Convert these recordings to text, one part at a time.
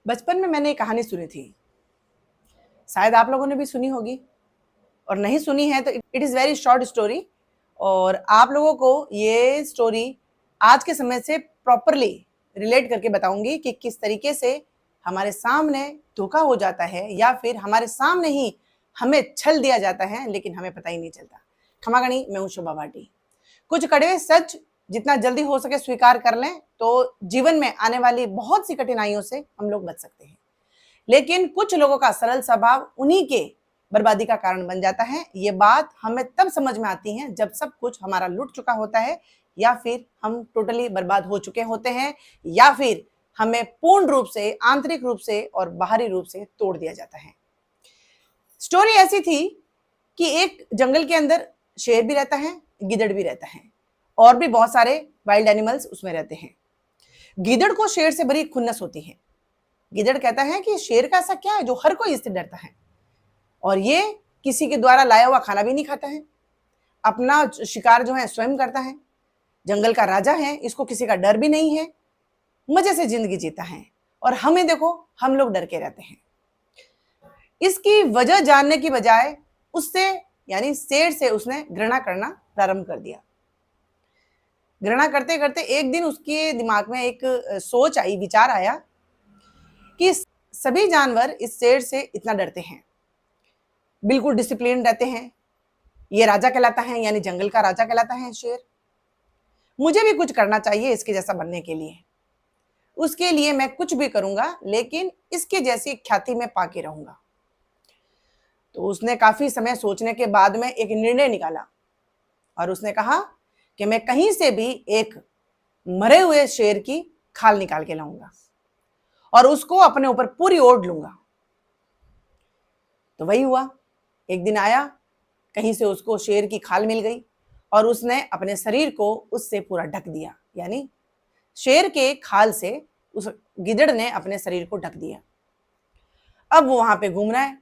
बचपन में मैंने एक कहानी सुनी थी, शायद आप लोगों ने भी सुनी होगी, और नहीं सुनी है तो it is very short story. और आप लोगों को ये स्टोरी आज के समय से प्रॉपरली रिलेट करके बताऊंगी कि किस तरीके से हमारे सामने धोखा हो जाता है या फिर हमारे सामने ही हमें छल दिया जाता है लेकिन हमें पता ही नहीं चलता। खमागणी, मैं हूं शोभा भाटी। कुछ कड़वे सच जितना जल्दी हो सके स्वीकार कर लें तो जीवन में आने वाली बहुत सी कठिनाइयों से हम लोग बच सकते हैं। लेकिन कुछ लोगों का सरल स्वभाव उन्हीं के बर्बादी का कारण बन जाता है। ये बात हमें तब समझ में आती है जब सब कुछ हमारा लुट चुका होता है, या फिर हम टोटली बर्बाद हो चुके होते हैं, या फिर हमें पूर्ण रूप से, आंतरिक रूप से और बाहरी रूप से तोड़ दिया जाता है। स्टोरी ऐसी थी कि एक जंगल के अंदर शेर भी रहता है, गिदड़ भी रहता है, और भी बहुत सारे वाइल्ड एनिमल्स उसमें रहते हैं। गिदड़ को शेर से बड़ी खुन्नस होती है। गिदड़ कहता है कि शेर का ऐसा क्या है जो हर कोई इससे डरता है, और ये किसी के द्वारा लाया हुआ खाना भी नहीं खाता है, अपना शिकार जो है स्वयं करता है, जंगल का राजा है, इसको किसी का डर भी नहीं है, मजे से जिंदगी जीता है। और हमें देखो, हम लोग डर के रहते हैं। इसकी वजह जानने की बजाय उससे यानी शेर से उसने घृणा करना प्रारंभ कर दिया। घृणा करते करते एक दिन उसके दिमाग में एक सोच आई, विचार आया कि सभी जानवर इस शेर से इतना डरते हैं, बिल्कुल डिसिप्लिन रहते हैं, ये राजा कहलाता है, यानी जंगल का राजा कहलाता है शेर। मुझे भी कुछ करना चाहिए इसके जैसा बनने के लिए। उसके लिए मैं कुछ भी करूंगा, लेकिन इसके जैसी ख्याति में पाके रहूंगा। तो उसने काफी समय सोचने के बाद में एक निर्णय निकाला, और उसने कहा कि मैं कहीं से भी एक मरे हुए शेर की खाल निकाल के लाऊंगा और उसको अपने ऊपर पूरी ओढ़ लूंगा। तो वही हुआ। एक दिन आया, कहीं से उसको शेर की खाल मिल गई और उसने अपने शरीर को उससे पूरा ढक दिया, यानी शेर के खाल से उस गिदड़ ने अपने शरीर को ढक दिया। अब वो वहां पे घूम रहा है,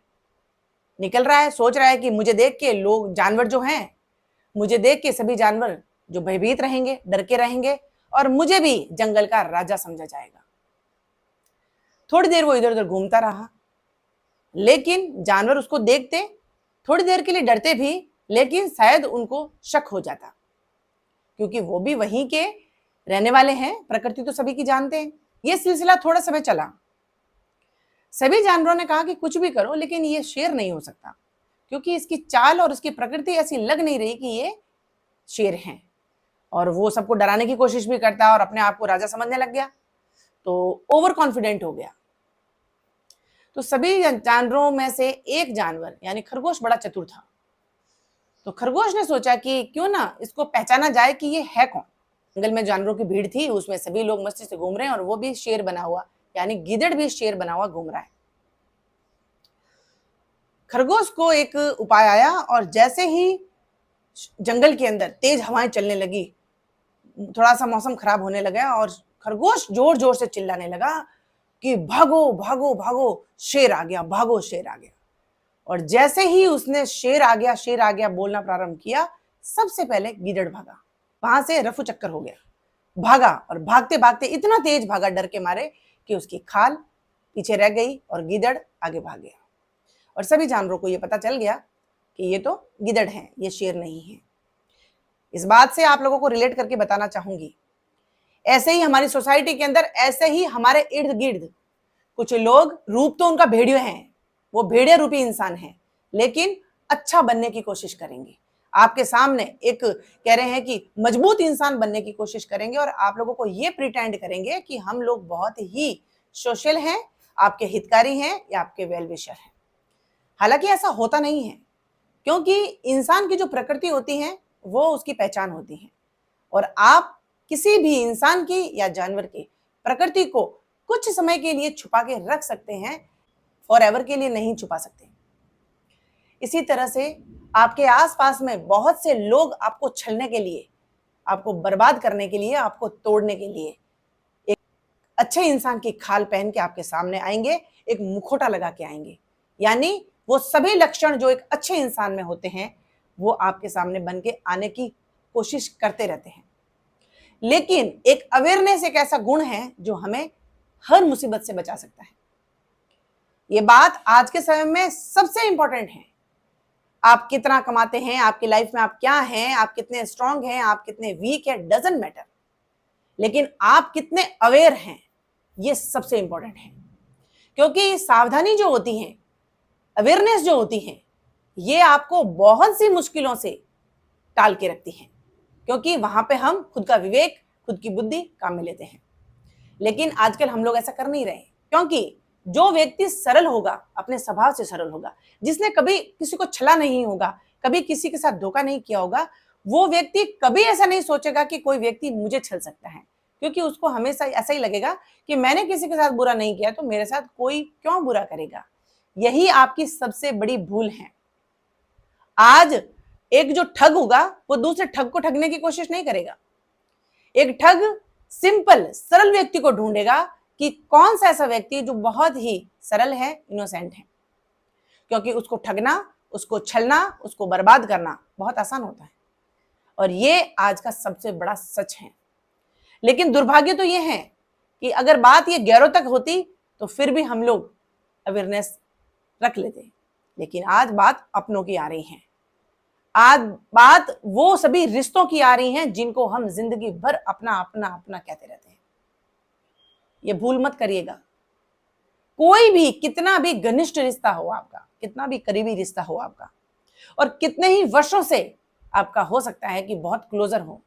निकल रहा है, सोच रहा है कि मुझे देख के लोग, जानवर जो हैं, मुझे देख के सभी जानवर जो भयभीत रहेंगे, डर के रहेंगे, और मुझे भी जंगल का राजा समझा जाएगा। थोड़ी देर वो इधर उधर घूमता रहा, लेकिन जानवर उसको देखते, थोड़ी देर के लिए डरते भी, लेकिन शायद उनको शक हो जाता, क्योंकि वो भी वहीं के रहने वाले हैं, प्रकृति तो सभी की जानते हैं। ये सिलसिला थोड़ा समय चला। सभी जानवरों ने कहा कि कुछ भी करो, लेकिन ये शेर नहीं हो सकता, क्योंकि इसकी चाल और इसकी प्रकृति ऐसी लग नहीं रही कि ये शेर हैं। और वो सबको डराने की कोशिश भी करता और अपने आप को राजा समझने लग गया, तो ओवर कॉन्फिडेंट हो गया। तो सभी जानवरों में से एक जानवर यानी खरगोश बड़ा चतुर था। तो खरगोश ने सोचा कि क्यों ना इसको पहचाना जाए कि ये है कौन। जंगल में जानवरों की भीड़ थी, उसमें सभी लोग मस्ती से घूम रहे हैं, और वो भी शेर बना हुआ, यानी गिदड़ भी शेर बना हुआ घूम रहा है। खरगोश को एक उपाय आया, और जैसे ही जंगल के अंदर तेज हवाएं चलने लगी, थोड़ा सा मौसम खराब होने लगा, और खरगोश जोर जोर से चिल्लाने लगा कि भागो भागो भागो, शेर आ गया, भागो शेर आ गया। और जैसे ही उसने शेर आ गया, शेर आ गया बोलना प्रारंभ किया, सबसे पहले गिदड़ भागा। वहां से रफू चक्कर हो गया, भागा, और भागते भागते इतना तेज भागा डर के मारे कि उसकी खाल पीछे रह गई और गिदड़ आगे भाग गया। और सभी जानवरों को यह पता चल गया कि ये तो गिदड़ है, ये शेर नहीं है। इस बात से आप लोगों को रिलेट करके बताना चाहूंगी, ऐसे ही हमारी सोसाइटी के अंदर, ऐसे ही हमारे इर्द गिर्द कुछ लोग, रूप तो उनका भेड़िया है, वो भेड़िया रूपी इंसान है, लेकिन अच्छा बनने की कोशिश करेंगे। आपके सामने एक कह रहे हैं कि मजबूत इंसान बनने की कोशिश करेंगे, और आप लोगों को ये प्रिटेंड करेंगे कि हम लोग बहुत ही सोशल हैं, आपके हितकारी हैं या आपके वेल विशर हैं। हालांकि ऐसा होता नहीं है, क्योंकि इंसान की जो प्रकृति होती है वो उसकी पहचान होती है, और आप किसी भी इंसान की या जानवर की प्रकृति को कुछ समय के लिए छुपा के रख सकते हैं, फॉर एवर के लिए नहीं छुपा सकते। इसी तरह से आपके आसपास में बहुत से लोग आपको छलने के लिए, आपको बर्बाद करने के लिए, आपको तोड़ने के लिए एक अच्छे इंसान की खाल पहन के आपके सामने आएंगे, एक मुखौटा लगा के आएंगे, यानी वो सभी लक्षण जो एक अच्छे इंसान में होते हैं वो आपके सामने बन के आने की कोशिश करते रहते हैं। लेकिन एक अवेयरनेस एक ऐसा गुण है जो हमें हर मुसीबत से बचा सकता है। ये बात आज के समय में सबसे इंपॉर्टेंट है। आप कितना कमाते हैं, आपकी लाइफ में आप क्या हैं, आप कितने स्ट्रांग हैं, आप कितने वीक हैं, डजंट मैटर, लेकिन आप कितने अवेयर हैं, ये सबसे इंपॉर्टेंट है। क्योंकि सावधानी जो होती है, अवेयरनेस जो होती है, ये आपको बहुत सी मुश्किलों से टाल के रखती है, क्योंकि वहां पे हम खुद का विवेक, खुद की बुद्धि काम में लेते हैं। लेकिन आजकल हम लोग ऐसा कर नहीं रहे, क्योंकि जो व्यक्ति सरल होगा, अपने स्वभाव से सरल होगा, जिसने कभी किसी को छला नहीं होगा, कभी किसी के साथ धोखा नहीं किया होगा, वो व्यक्ति कभी ऐसा नहीं सोचेगा कि कोई व्यक्ति मुझे छल सकता है, क्योंकि उसको हमेशा ऐसा ही लगेगा कि मैंने किसी के साथ बुरा नहीं किया तो मेरे साथ कोई क्यों बुरा करेगा। यही आपकी सबसे बड़ी भूल है। आज एक जो ठग होगा वो दूसरे ठग को ठगने की कोशिश नहीं करेगा। एक ठग सिंपल सरल व्यक्ति को ढूंढेगा कि कौन सा ऐसा व्यक्ति जो बहुत ही सरल है, इनोसेंट है, क्योंकि उसको ठगना, उसको छलना, उसको बर्बाद करना बहुत आसान होता है। और ये आज का सबसे बड़ा सच है। लेकिन दुर्भाग्य तो ये है कि अगर बात ये गैरों तक होती तो फिर भी हम लोग अवेयरनेस रख लेते, लेकिन आज बात अपनों की आ रही है। आज बात वो सभी रिश्तों की आ रही है जिनको हम जिंदगी भर अपना अपना अपना कहते रहते हैं। ये भूल मत करिएगा। कोई भी कितना भी घनिष्ठ रिश्ता हो आपका, कितना भी करीबी रिश्ता हो आपका, और कितने ही वर्षों से आपका हो सकता है कि बहुत क्लोजर हो,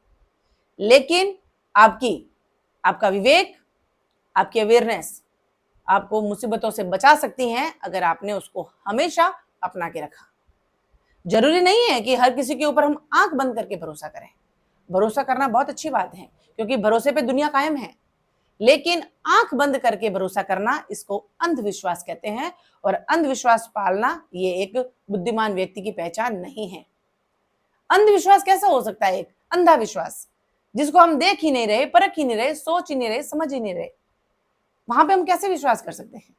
लेकिन आपका विवेक, आपकी अवेयरनेस आपको मुसीबतों से बचा सकती हैं अगर आपने उसको हमेशा अपना के रखा। जरूरी नहीं है कि हर किसी के ऊपर हम आंख बंद करके भरोसा करें। भरोसा करना बहुत अच्छी बात है, क्योंकि भरोसे पे दुनिया कायम है, लेकिन आंख बंद करके भरोसा करना, इसको अंधविश्वास कहते हैं। और अंधविश्वास पालना ये एक बुद्धिमान व्यक्ति की पहचान नहीं है। अंधविश्वास कैसा हो सकता है? एक अंधा विश्वास, जिसको हम देख ही नहीं रहे, परख ही नहीं रहे, सोच ही नहीं रहे, समझ ही नहीं रहे, वहां पे हम कैसे विश्वास कर सकते हैं?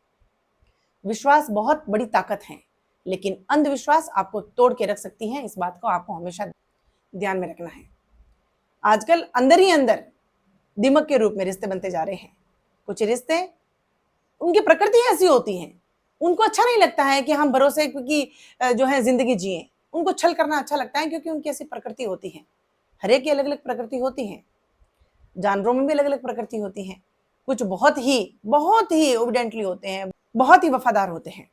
विश्वास बहुत बड़ी ताकत है, लेकिन अंधविश्वास आपको तोड़ के रख सकती है। इस बात को आपको हमेशा ध्यान में रखना है। आजकल अंदर ही अंदर दिमक के रूप में रिश्ते बनते जा रहे हैं। कुछ रिश्ते, उनकी प्रकृति ऐसी होती है, उनको अच्छा नहीं लगता है कि हम भरोसे की जो है जिंदगी जिए। उनको छल करना अच्छा लगता है, क्योंकि उनकी ऐसी प्रकृति होती है। हर एक की अलग अलग प्रकृति होती है। जानवरों में भी अलग अलग प्रकृति होती है। कुछ बहुत ही ओबिडेंटली होते हैं, बहुत ही वफादार होते हैं।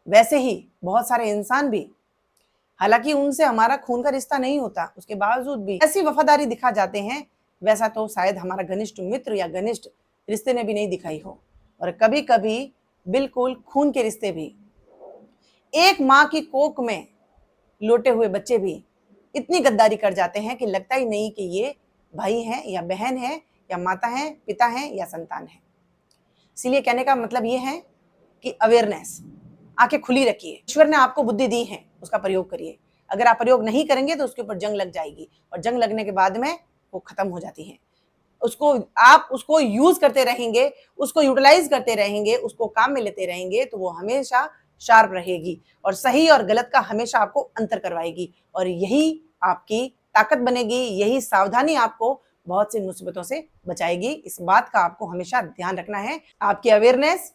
वैसे ही बहुत सारे इंसान भी, हालांकि उनसे हमारा खून का रिश्ता नहीं होता, उसके बावजूद भी ऐसी वफादारी दिखा जाते हैं, वैसा तो शायद हमारा घनिष्ठ मित्र या घनिष्ठ रिश्ते ने भी नहीं दिखाई हो। और कभी कभी बिल्कुल खून के रिश्ते भी, एक माँ की कोख में लोटे हुए बच्चे भी इतनी गद्दारी कर जाते हैं कि लगता ही नहीं कि ये भाई है या बहन है या माता है, पिता है या संतान है। इसीलिए कहने का मतलब ये है कि अवेयरनेस, आंखें खुली रखिए। ईश्वर ने आपको बुद्धि दी है, उसका प्रयोग करिए। अगर आप प्रयोग नहीं करेंगे तो उसके ऊपर जंग लग जाएगी, और जंग लगने के बाद में वो खत्म हो जाती है। आप उसको यूज करते रहेंगे, उसको यूटिलाइज करते रहेंगे, उसको काम में लेते रहेंगे, तो वो हमेशा शार्प रहेगी और सही और गलत का हमेशा आपको अंतर करवाएगी। और यही आपकी ताकत बनेगी, यही सावधानी आपको बहुत सी मुसीबतों से बचाएगी। इस बात का आपको हमेशा ध्यान रखना है। आपकी अवेयरनेस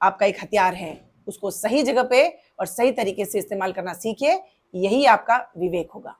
आपका एक हथियार है, उसको सही जगह पे और सही तरीके से इस्तेमाल करना सीखिए। यही आपका विवेक होगा।